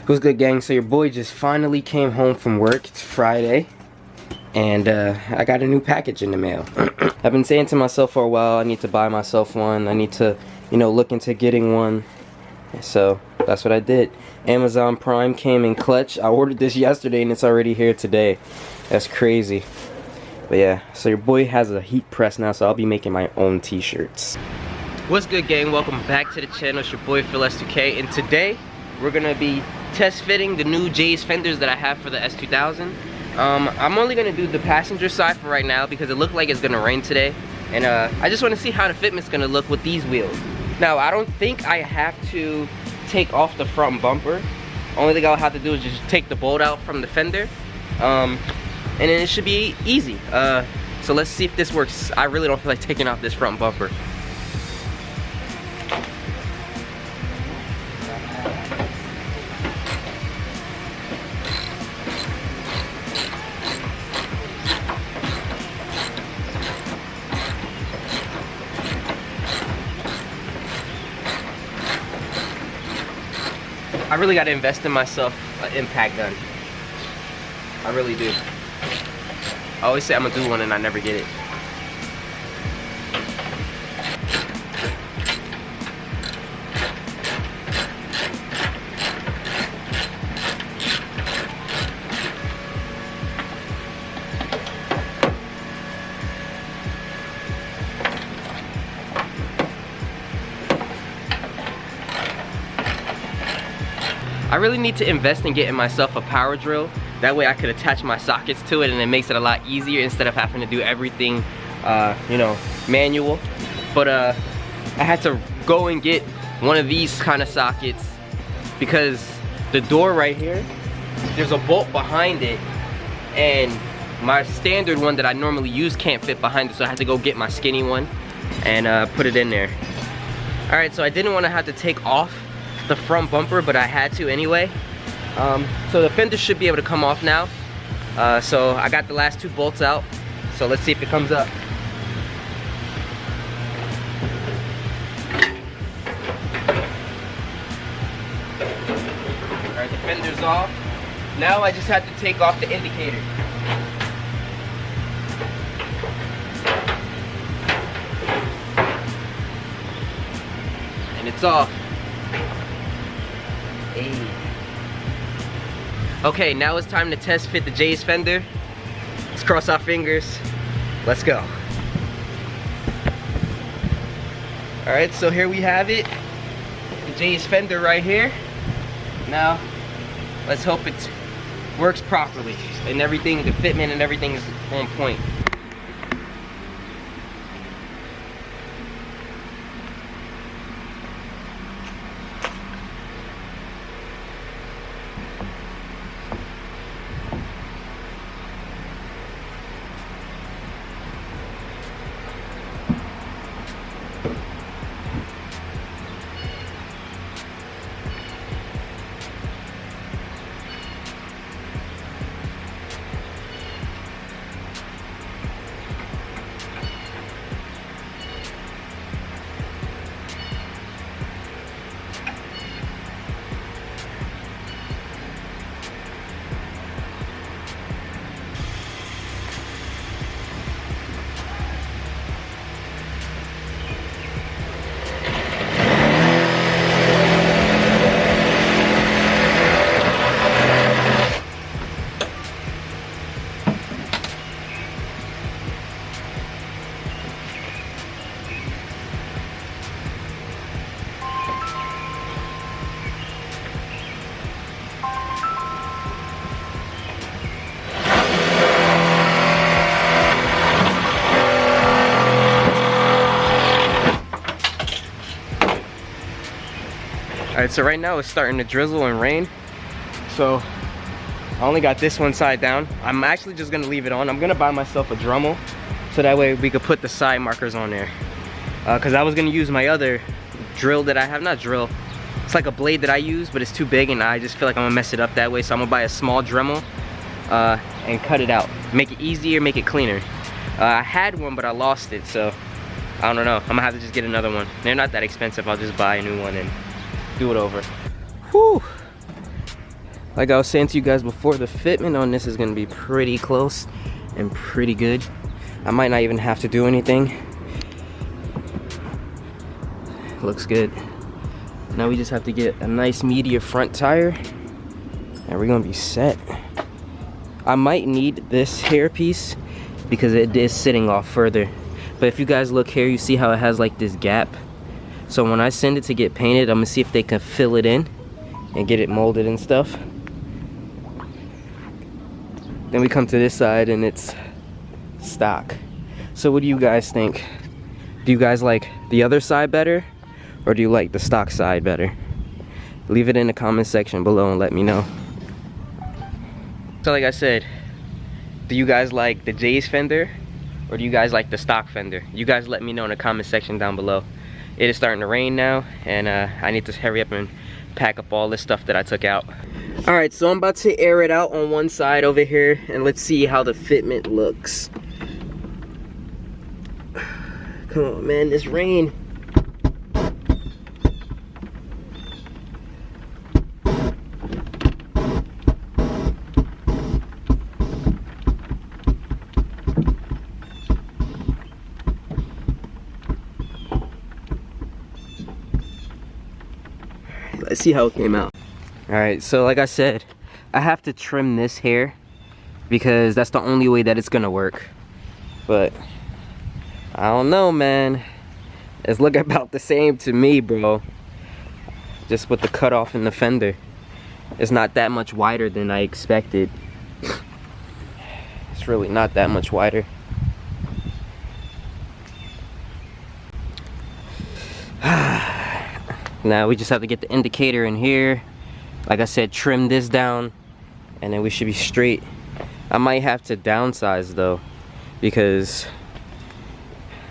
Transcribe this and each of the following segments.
What's good, gang? So your boy just finally came home from work. It's Friday, and I got a new package in the mail. I've been saying to myself for a while, I need to buy myself one. I need to, you know, look into getting one. So that's what I did. Amazon Prime came in clutch. I ordered this yesterday and it's already here today. That's crazy. But yeah, so your boy has a heat press now, so I'll be making my own t-shirts. What's good, gang? Welcome back to the channel. It's your boy Phil S2K, and today we're gonna be test fitting the new J's fenders that I have for the S2000. I'm only gonna do the passenger side for right now because it looked like it's gonna rain today, and I just want to see how the fitment's gonna look with these wheels. Now, I don't think I have to take off the front bumper. Only thing I'll have to do is just take the bolt out from the fender, and then it should be easy. So let's see if this works. I really don't feel like taking off this front bumper. I really got to invest in myself an impact gun. I really do. I always say I'm gonna do one and I never get it. I really need to invest in getting myself a power drill. That way I could attach my sockets to it and it makes it a lot easier instead of having to do everything, you know, manual. But I had to go and get one of these kind of sockets because the door right here, there's a bolt behind it, and my standard one that I normally use can't fit behind it, so I had to go get my skinny one and put it in there. All right, so I didn't want to have to take off the front bumper, but I had to anyway. So the fender should be able to come off now. So I got the last two bolts out, so let's see if it comes up. Alright, the fender's off. Now I just have to take off the indicator. And it's off. Okay, now it's time to test fit the J's fender. Let's cross our fingers. Let's go. Alright, so here we have it. The J's fender right here. Now, let's hope it works properly and everything, the fitment and everything is on point. Alright, so right now it's starting to drizzle and rain. So I only got this one side down. I'm actually just gonna leave it on. I'm gonna buy myself a Dremel so that way we could put the side markers on there. Cause I was gonna use my other drill that I have, not drill. It's like a blade that I use, but it's too big and I just feel like I'm gonna mess it up that way. So I'm gonna buy a small Dremel and cut it out. Make it easier, make it cleaner. I had one, but I lost it, so I don't know. I'm gonna have to just get another one. They're not that expensive. I'll just buy a new one and do it over. Whew. Like I was saying to you guys before, the fitment on this is gonna be pretty close and pretty good. I might not even have to do anything. Looks good. Now we just have to get a nice meatier front tire and we're gonna be set. I might need this hairpiece because it is sitting off further. But if you guys look here, you see how it has like this gap. So when I send it to get painted, I'm gonna see if they can fill it in and get it molded and stuff. Then we come to this side and it's stock. So what do you guys think? Do you guys like the other side better, or do you like the stock side better? Leave it in the comment section below and let me know. So like I said, do you guys like the Jay's fender, or do you guys like the stock fender? You guys let me know in the comment section down below. It is starting to rain now, and I need to hurry up and pack up all this stuff that I took out. All right, so I'm about to air it out on one side over here, and let's see how the fitment looks. Come on, man, this rain. Let's see how it came out. All right, so like I said, I have to trim this hair because that's the only way that it's gonna work. But I don't know, man. It's looking about the same to me, bro. Just with the cutoff in the fender. It's not that much wider than I expected. It's really not that much wider. Now we just have to get the indicator in here. Like I said, trim this down and then we should be straight. I might have to downsize though, because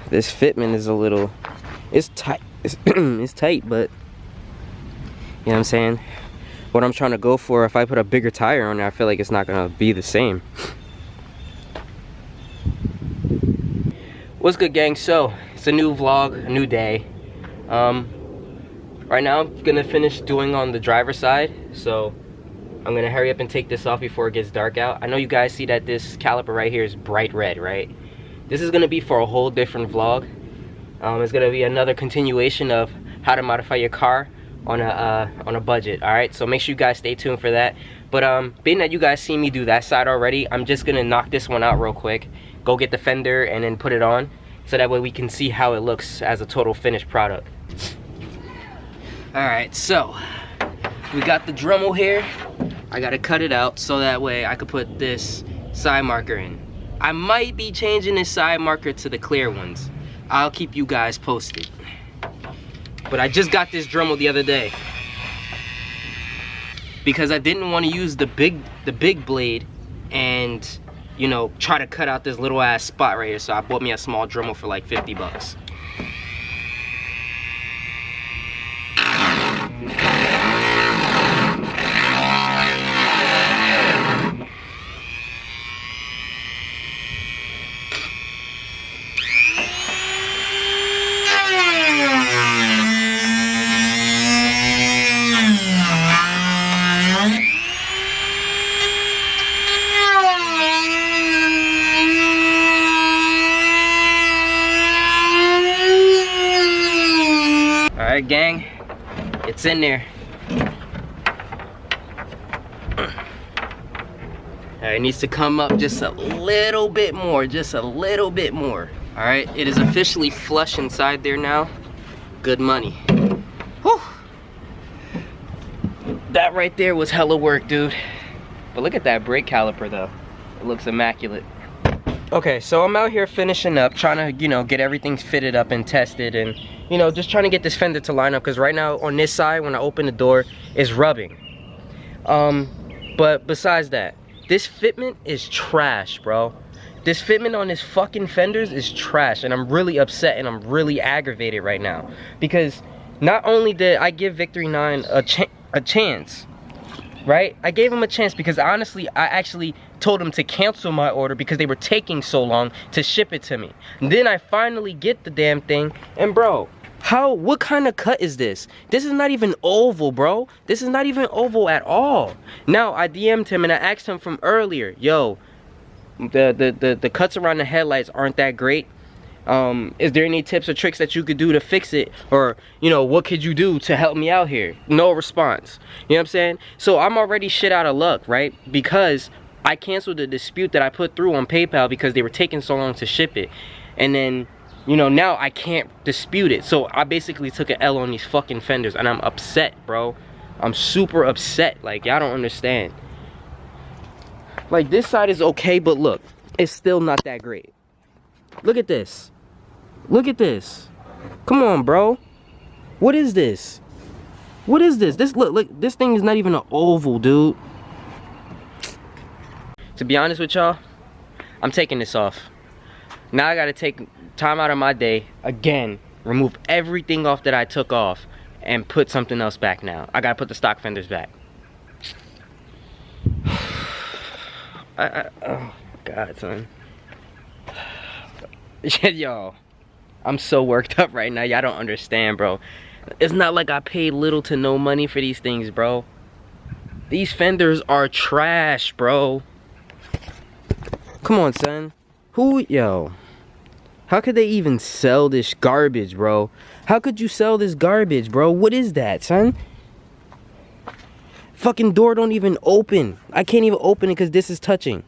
this fitment is a little, it's tight. It's tight, but you know what I'm saying? What I'm trying to go for, if I put a bigger tire on there, I feel like it's not gonna be the same. What's good, gang? So it's a new vlog, a new day. Right now I'm gonna finish doing on the driver's side, so I'm gonna hurry up and take this off before it gets dark out. I know you guys see that this caliper right here is bright red, right? This is gonna be for a whole different vlog. It's gonna be another continuation of how to modify your car on a budget. All right, so make sure you guys stay tuned for that. But being that you guys see me do that side already, I'm just gonna knock this one out real quick, go get the fender and then put it on, so that way we can see how it looks as a total finished product. Alright, so we got the Dremel here. I gotta cut it out so that way I could put this side marker in. I might be changing this side marker to the clear ones. I'll keep you guys posted. But I just got this Dremel the other day because I didn't want to use the big blade and, you know, try to cut out this little ass spot right here. So I bought me a small Dremel for like 50 bucks. Alright, gang, it's in there. Alright, it needs to come up just a little bit more, just a little bit more. Alright, it is officially flush inside there now. Good money. Whew. That right there was hella work, dude. But look at that brake caliper though. It looks immaculate. Okay, so I'm out here finishing up, trying to, you know, get everything fitted up and tested, and, you know, just trying to get this fender to line up, because right now on this side, when I open the door, it's rubbing. But besides that, this fitment is trash, bro. This fitment on this fucking fenders is trash, and I'm really upset and I'm really aggravated right now, because not only did I give Victory 9 a chance, right? I gave him a chance because honestly, I actually told him to cancel my order because they were taking so long to ship it to me. And then I finally get the damn thing, and bro, What kind of cut is this? This is not even oval, bro. This is not even oval at all. Now, I DM'd him and I asked him from earlier, yo, the cuts around the headlights aren't that great. Is there any tips or tricks that you could do to fix it? Or, you know, what could you do to help me out here? No response. You know what I'm saying? So I'm already shit out of luck, right? Because I canceled the dispute that I put through on PayPal because they were taking so long to ship it. And then, you know, now I can't dispute it. So I basically took an L on these fucking fenders and I'm upset, bro. I'm super upset. Like, y'all don't understand. Like, this side is okay, but look, it's still not that great. Look at this. Look at this. Come on, bro. What is this? What is this? Look, this thing is not even an oval, dude. To be honest with y'all, I'm taking this off. Now I gotta take time out of my day, again, remove everything off that I took off, and put something else back now. I gotta put the stock fenders back. Oh, God, son. Yo, I'm so worked up right now. Y'all don't understand, bro. It's not like I paid little to no money for these things, bro. These fenders are trash, bro. Come on, son. Yo. How could they even sell this garbage, bro? How could you sell this garbage, bro? What is that, son? Fucking door don't even open. I can't even open it because this is touching.